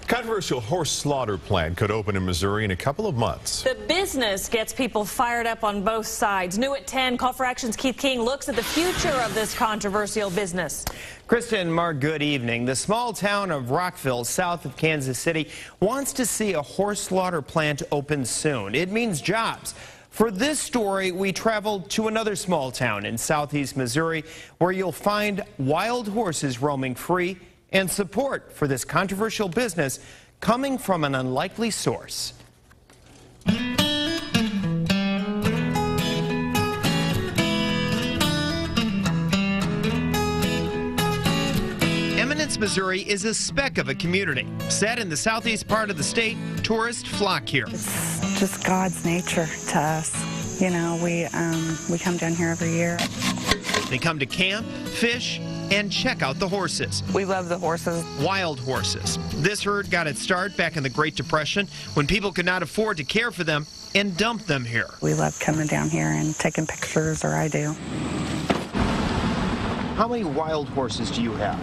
Controversial horse slaughter plant could open in Missouri in a couple of months. The business gets people fired up on both sides. New at 10, Call for Action's Keith King looks at the future of this controversial business. Krista and Mark, good evening. The small town of Rockville, south of Kansas City, wants to see a horse slaughter plant open soon. It means jobs. For this story, we traveled to another small town in southeast Missouri where you'll find wild horses roaming free and support for this controversial business coming from an unlikely source. Eminence, Missouri is a speck of a community. Set in the southeast part of the state, tourists flock here. It's just God's nature to us. You know, we come down here every year. They come to camp, fish, and check out the horses. We love the horses. Wild horses. This herd got its start back in the Great Depression when people could not afford to care for them and dump them here. We love coming down here and taking pictures, or I do. How many wild horses do you have?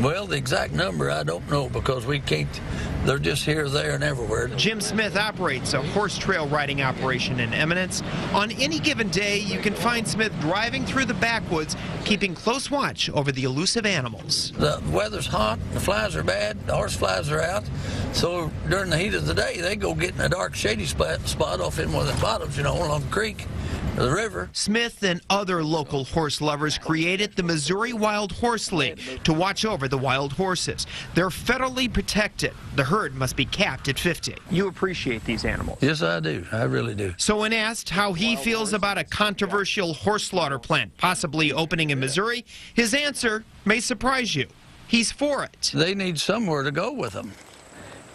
Well, the exact number I don't know because we can't, they're just here, there, and everywhere. Jim Smith operates a horse trail riding operation in Eminence. On any given day, you can find Smith driving through the backwoods, keeping close watch over the elusive animals. The weather's hot, the flies are bad, the horse flies are out. So during the heat of the day, they go get in a dark, shady spot off in one of the bottoms, you know, along the creek. The river. Smith and other local horse lovers created the Missouri Wild Horse League to watch over the wild horses. They're federally protected. The herd must be capped at 50. You appreciate these animals? Yes, I do. I really do. So when asked how he feels about a controversial horse slaughter plant possibly opening in Missouri, his answer may surprise you. He's for it. They need somewhere to go with them.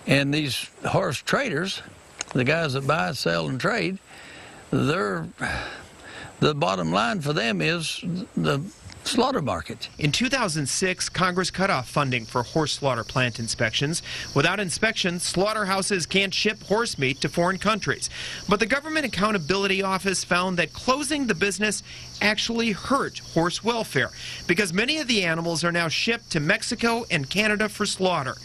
And these horse traders, the guys that buy, sell, and trade, the bottom line for them is the slaughter market. In 2006, Congress cut off funding for horse slaughter plant inspections. Without inspections, slaughterhouses can't ship horse meat to foreign countries. But the Government Accountability Office found that closing the business actually hurt horse welfare because many of the animals are now shipped to Mexico and Canada for slaughter.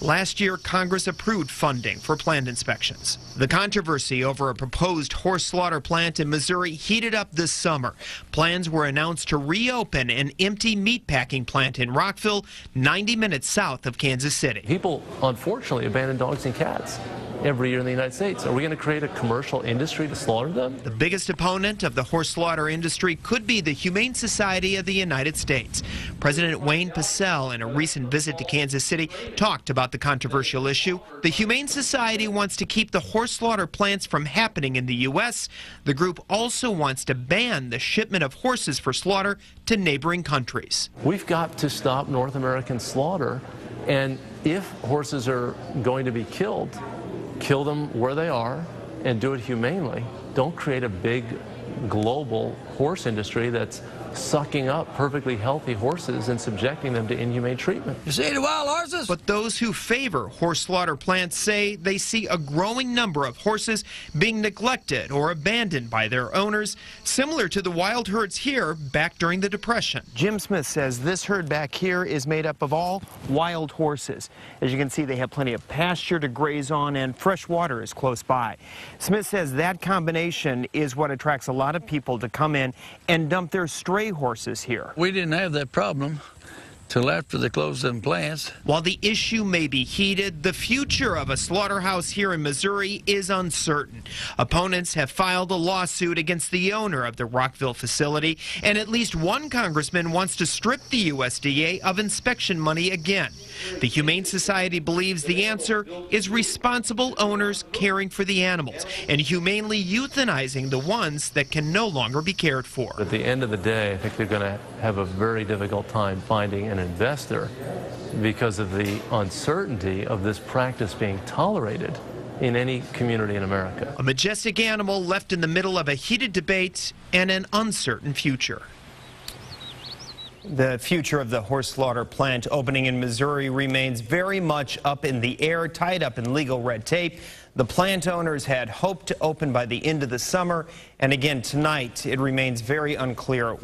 Last year, Congress approved funding for plant inspections. The controversy over a proposed horse slaughter plant in Missouri heated up this summer. Plans were announced to reopen an empty meatpacking plant in Rockville, 90 minutes south of Kansas City. People, unfortunately, abandon dogs and cats every year in the United States. Are we going to create a commercial industry to slaughter them? The biggest opponent of the horse slaughter industry could be the Humane Society of the United States. President Wayne Pacelle, in a recent visit to Kansas City, talked about the controversial issue. The Humane Society wants to keep the horse slaughter plants from happening in the U.S. The group also wants to ban the shipment of horses for slaughter to neighboring countries. We've got to stop North American slaughter, and if horses are going to be killed, kill them where they are and do it humanely. Don't create a big global horse industry that's sucking up perfectly healthy horses and subjecting them to inhumane treatment. You see the wild horses? But those who favor horse slaughter plants say they see a growing number of horses being neglected or abandoned by their owners, similar to the wild herds here back during the Depression. Jim Smith says this herd back here is made up of all wild horses. As you can see, they have plenty of pasture to graze on and fresh water is close by. Smith says that combination is what attracts a lot of people to come in and dump their stray horses here. We didn't have that problem till after they closed them plants. While the issue may be heated, the future of a slaughterhouse here in Missouri is uncertain. Opponents have filed a lawsuit against the owner of the Rockville facility, and at least one congressman wants to strip the USDA of inspection money again. The Humane Society believes the answer is responsible owners caring for the animals and humanely euthanizing the ones that can no longer be cared for. At the end of the day, I think they're going to have a very difficult time finding an investor because of the uncertainty of this practice being tolerated in any community in America. A majestic animal left in the middle of a heated debate and an uncertain future. The future of the horse slaughter plant opening in Missouri remains very much up in the air, tied up in legal red tape. The plant owners had hoped to open by the end of the summer, and again tonight it remains very unclear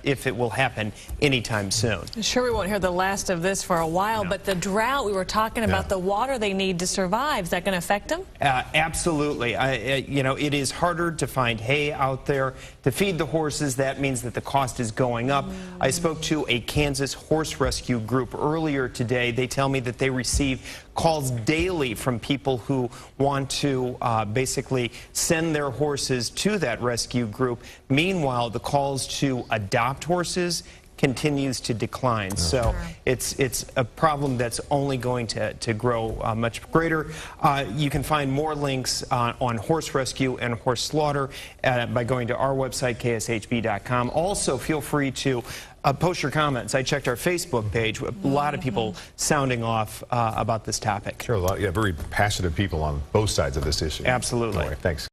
if it will happen anytime soon. Sure, we won't hear the last of this for a while, but the drought, we were talking about the water they need to survive. Is that going to affect them? Absolutely. You know, it is harder to find hay out there to feed the horses. That means that the cost is going up. I spoke to a Kansas horse rescue group earlier today. They tell me that they receive calls daily from people who want to basically send their horses to that rescue group. Meanwhile, the calls to adopt horses continues to decline. So it's a problem that's only going to grow much greater. You can find more links on horse rescue and horse slaughter by going to our website, kshb.com. Also, feel free to post your comments. I checked our Facebook page. A lot of people sounding off about this topic. Sure, very passionate people on both sides of this issue. Absolutely. Anyway, thanks.